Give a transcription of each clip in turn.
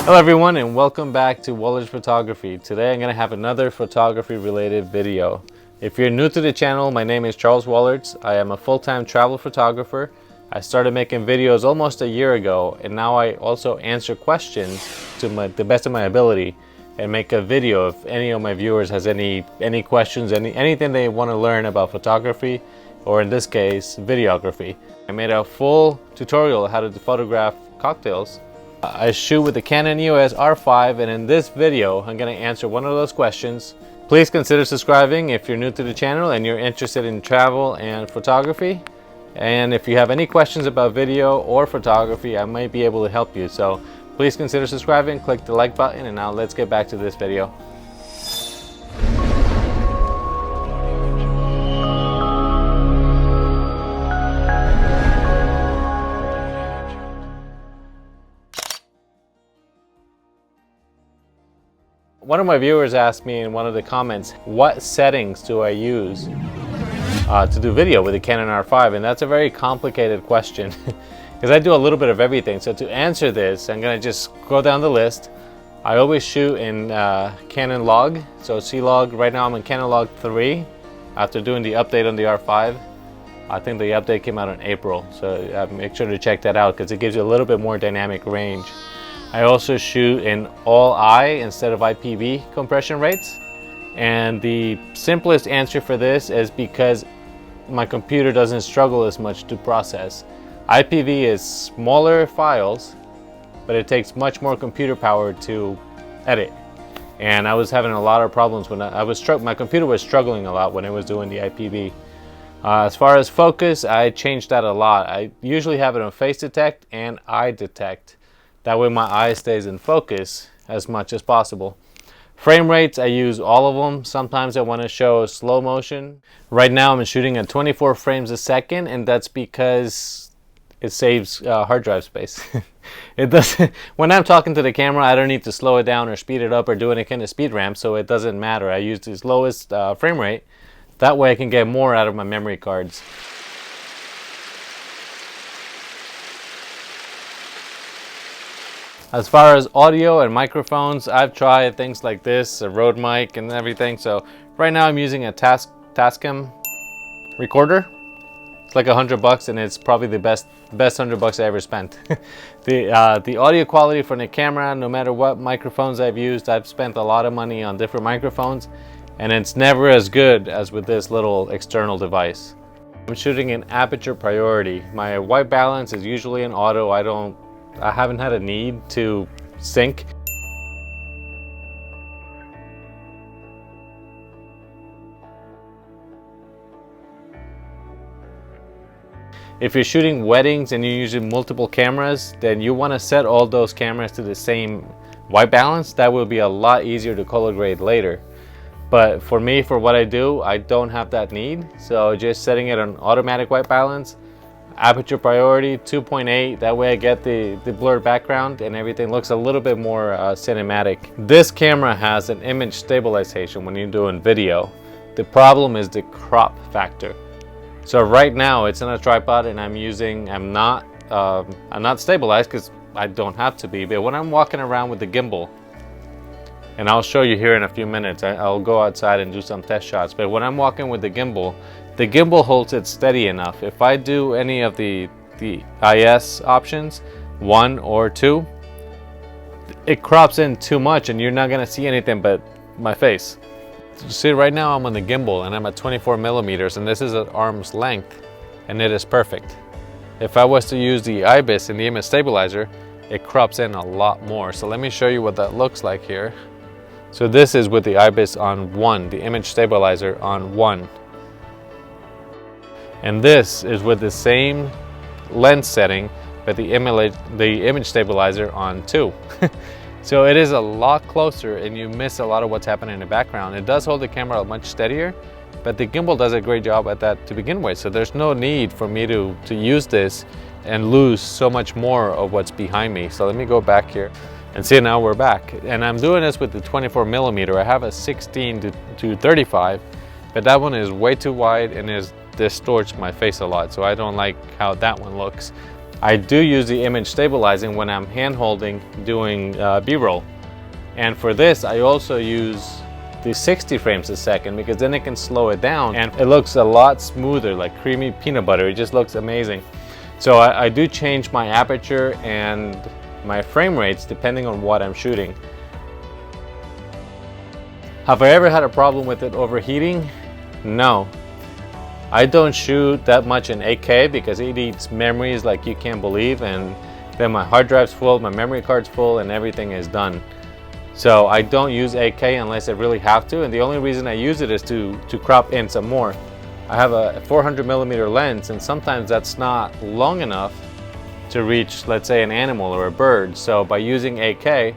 Hello everyone and welcome back to Waller's Photography. Today I'm going to have another photography related video. If you're new to the channel, my name is Charles Wallerts. I am a full-time travel photographer. I started making videos almost a year ago, and now I also answer questions to the best of my ability and make a video if any of my viewers has any questions, anything they want to learn about photography, or in this case, videography. I made a full tutorial on how to photograph cocktails. I shoot with the Canon EOS R5, and in this video I'm going to answer one of those questions. Please consider subscribing if you're new to the channel and you're interested in travel and photography. And if you have any questions about video or photography, I might be able to help you. So please consider subscribing, click the like button, and now let's get back to this video. One of my viewers asked me in one of the comments, what settings do I use to do video with the Canon R5? And that's a very complicated question because I do a little bit of everything. So to answer this, I'm going to just go down the list. I always shoot in Canon log, so C-Log. Right now I'm in Canon log 3 after doing the update on the R5. I think the update came out in April, so make sure to check that out because it gives you a little bit more dynamic range. I also shoot in all I instead of IPV compression rates, and the simplest answer for this is because my computer doesn't struggle as much to process. IPV is smaller files, but it takes much more computer power to edit, and I was having a lot of problems when my computer was struggling a lot when it was doing the IPV. As far as focus, I changed that a lot. I usually have it on face detect and eye detect. That way my eye stays in focus as much as possible. Frame rates, I use all of them. Sometimes I want to show slow motion. Right now I'm shooting at 24 frames a second, and that's because it saves hard drive space. It doesn't. When I'm talking to the camera, I don't need to slow it down or speed it up or do any kind of speed ramp, so it doesn't matter. I use the lowest frame rate. That way I can get more out of my memory cards. As far as audio and microphones, I've tried things like this, a Rode mic and everything. So right now I'm using a Tascam recorder. It's like $100 and it's probably the best $100 I ever spent. The audio quality from the camera, no matter what microphones I've used, I've spent a lot of money on different microphones, and it's never as good as with this little external device. I'm shooting in aperture priority. My white balance is usually in auto. I haven't had a need to sync. If you're shooting weddings and you're using multiple cameras, then you want to set all those cameras to the same white balance. That will be a lot easier to color grade later. But for me, for what I do, I don't have that need. So just setting it on automatic white balance, aperture priority 2.8, that way I get the blurred background and everything looks a little bit more cinematic. This camera has an image stabilization when you're doing video. The problem is the crop factor. So right now it's in a tripod and I'm not stabilized because I don't have to be, but when I'm walking around with the gimbal, and I'll show you here in a few minutes, I'll go outside and do some test shots, but when I'm walking with the gimbal holds it steady enough. If I do any of the IS options, 1 or 2, it crops in too much and you're not gonna see anything but my face. See, right now I'm on the gimbal and I'm at 24 millimeters, and this is at arm's length, and it is perfect. If I was to use the IBIS and the image stabilizer, it crops in a lot more. So let me show you what that looks like here. So this is with the IBIS on 1, the image stabilizer on 1. And this is with the same lens setting, but the image stabilizer on 2. So it is a lot closer and you miss a lot of what's happening in the background. It does hold the camera much steadier, but the gimbal does a great job at that to begin with. So there's no need for me to use this and lose so much more of what's behind me. So let me go back here and see, now we're back. And I'm doing this with the 24 millimeter. I have a 16 to 35, but that one is way too wide and distorts my face a lot. So I don't like how that one looks. I do use the image stabilizing when I'm hand holding doing B-roll. And for this, I also use the 60 frames a second because then it can slow it down and it looks a lot smoother, like creamy peanut butter. It just looks amazing. So I do change my aperture and my frame rates depending on what I'm shooting. Have I ever had a problem with it overheating? No. I don't shoot that much in 8K because it eats memories like you can't believe, and then my hard drive's full, my memory card's full, and everything is done. So I don't use 8K unless I really have to, and the only reason I use it is to crop in some more. I have a 400mm lens, and sometimes that's not long enough to reach, let's say, an animal or a bird. So by using 8K,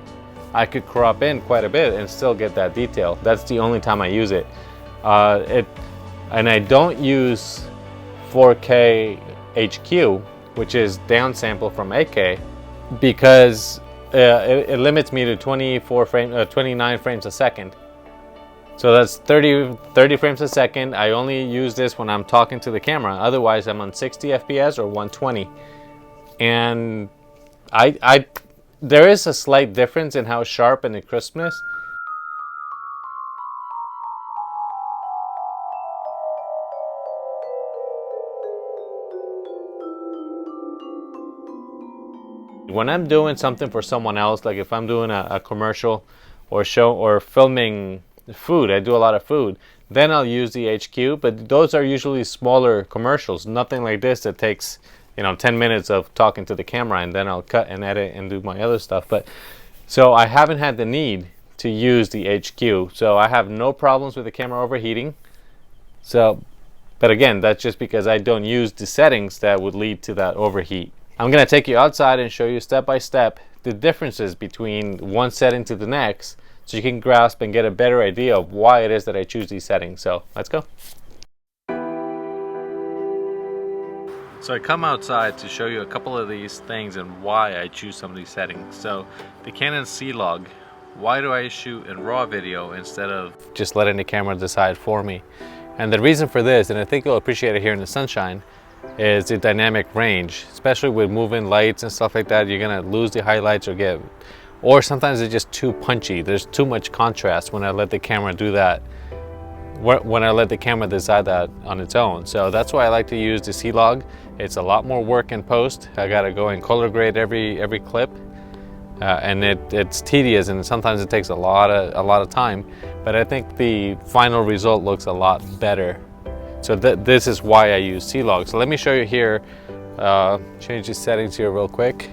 I could crop in quite a bit and still get that detail. That's the only time I use it. And I don't use 4K HQ, which is downsample from 8K, because it limits me to 29 frames a second. So that's 30 frames a second. I only use this when I'm talking to the camera. Otherwise, I'm on 60 FPS or 120. And there is a slight difference in how sharp and the crispness. When I'm doing something for someone else, like if I'm doing a commercial or filming food, I do a lot of food, then I'll use the HQ, but those are usually smaller commercials, nothing like this that takes 10 minutes of talking to the camera, and then I'll cut and edit and do my other stuff. But so I haven't had the need to use the HQ, so I have no problems with the camera overheating. So, but again, that's just because I don't use the settings that would lead to that overheat. I'm going to take you outside and show you step by step the differences between one setting to the next, so you can grasp and get a better idea of why it is that I choose these settings. So let's go. So I come outside to show you a couple of these things and why I choose some of these settings. So the Canon C-Log, why do I shoot in RAW video instead of just letting the camera decide for me? And the reason for this, and I think you'll appreciate it here in the sunshine, is the dynamic range. Especially with moving lights and stuff like that, you're gonna lose the highlights or sometimes it's just too punchy. There's too much contrast when I let the camera do that, when I let the camera decide that on its own. So that's why I like to use the C-Log. It's a lot more work in post. I gotta go and color grade every clip, and it's tedious, and sometimes it takes a lot of time. But I think the final result looks a lot better. So this is why I use C-Log. So let me show you here. Change the settings here real quick.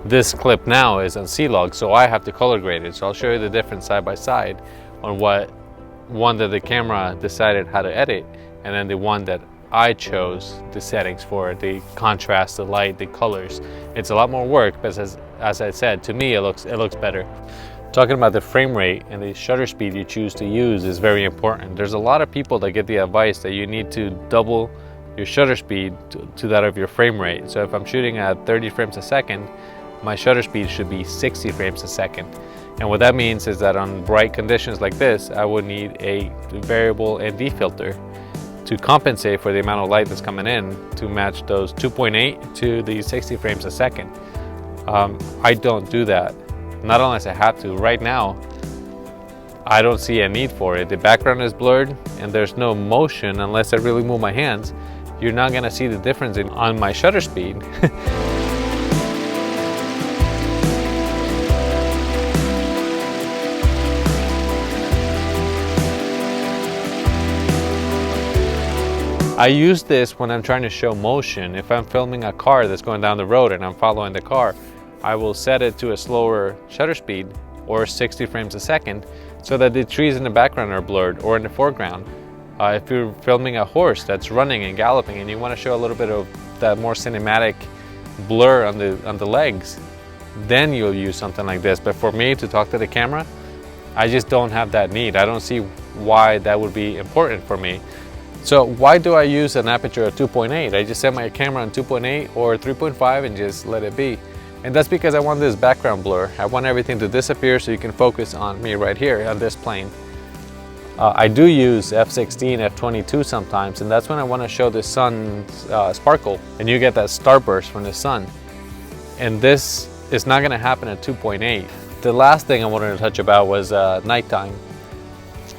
This clip now is on C-Log, so I have to color grade it. So I'll show you the difference side by side on what one that the camera decided how to edit, and then the one that I chose the settings for, the contrast, the light, the colors. It's a lot more work, but as I said, to me it looks better. Talking about the frame rate and the shutter speed you choose to use is very important. There's a lot of people that get the advice that you need to double your shutter speed to that of your frame rate. So if I'm shooting at 30 frames a second, my shutter speed should be 60 frames a second. And what that means is that on bright conditions like this, I would need a variable ND filter to compensate for the amount of light that's coming in to match those 2.8 to the 60 frames a second. I don't do that, not unless I have to. Right now, I don't see a need for it. The background is blurred and there's no motion unless I really move my hands. You're not gonna see the difference on my shutter speed. I use this when I'm trying to show motion. If I'm filming a car that's going down the road and I'm following the car, I will set it to a slower shutter speed or 60 frames a second so that the trees in the background are blurred or in the foreground. If you're filming a horse that's running and galloping and you want to show a little bit of that more cinematic blur on the legs, then you'll use something like this. But for me to talk to the camera, I just don't have that need. I don't see why that would be important for me. So why do I use an aperture of 2.8? I just set my camera on 2.8 or 3.5 and just let it be. And that's because I want this background blur. I want everything to disappear so you can focus on me right here on this plane. I do use f16, f22 sometimes, and that's when I want to show the sun sparkle, and you get that starburst from the sun. And this is not going to happen at 2.8. The last thing I wanted to touch about was nighttime.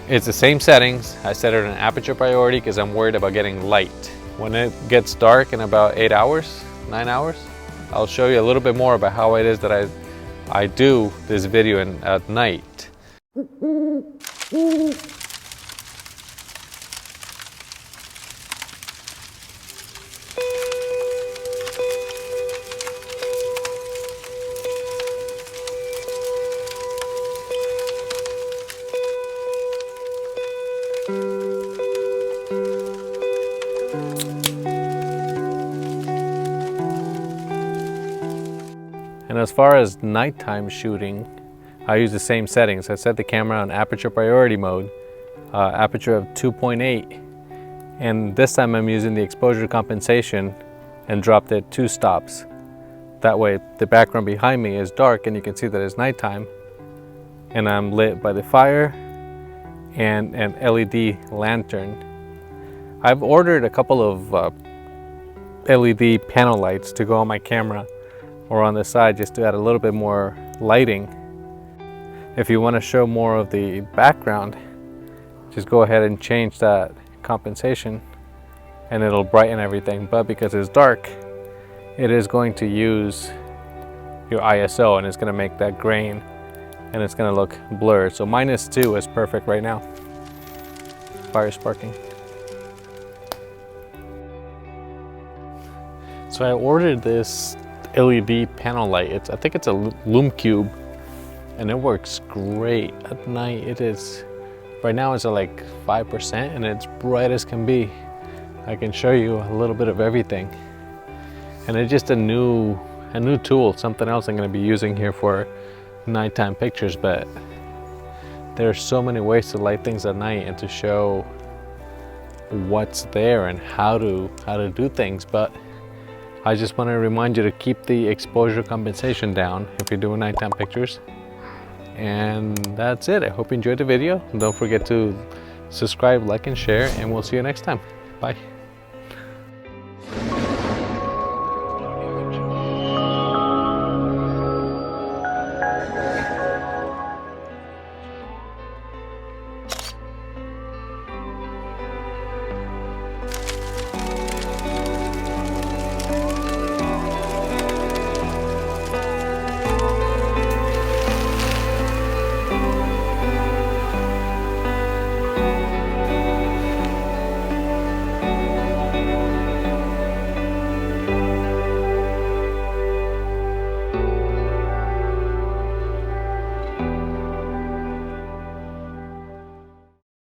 It's the same settings. I set it an aperture priority because I'm worried about getting light. When it gets dark in about 8 hours, 9 hours, I'll show you a little bit more about how it is that I do this video at night. And as far as nighttime shooting, I use the same settings. I set the camera on aperture priority mode, aperture of 2.8, and this time I'm using the exposure compensation and dropped it 2 stops. That way the background behind me is dark and you can see that it's nighttime, and I'm lit by the fire and an LED lantern. I've ordered a couple of LED panel lights to go on my camera or on the side just to add a little bit more lighting. If you want to show more of the background, just go ahead and change that compensation and it'll brighten everything. But because it's dark, it is going to use your ISO and it's going to make that grain and it's going to look blurred. So -2 is perfect right now. Fire sparking. So I ordered this LED panel light. I think it's a Lume Cube, and it works great at night. It is, right now it's at like 5% and it's bright as can be. I can show you a little bit of everything. And it's just a new tool, something else I'm going to be using here for nighttime pictures. But there's so many ways to light things at night and to show what's there and how to do things. But I just want to remind you to keep the exposure compensation down if you're doing nighttime pictures. And that's it. I hope you enjoyed the video. Don't forget to subscribe, like, and share, and we'll see you next time. Bye.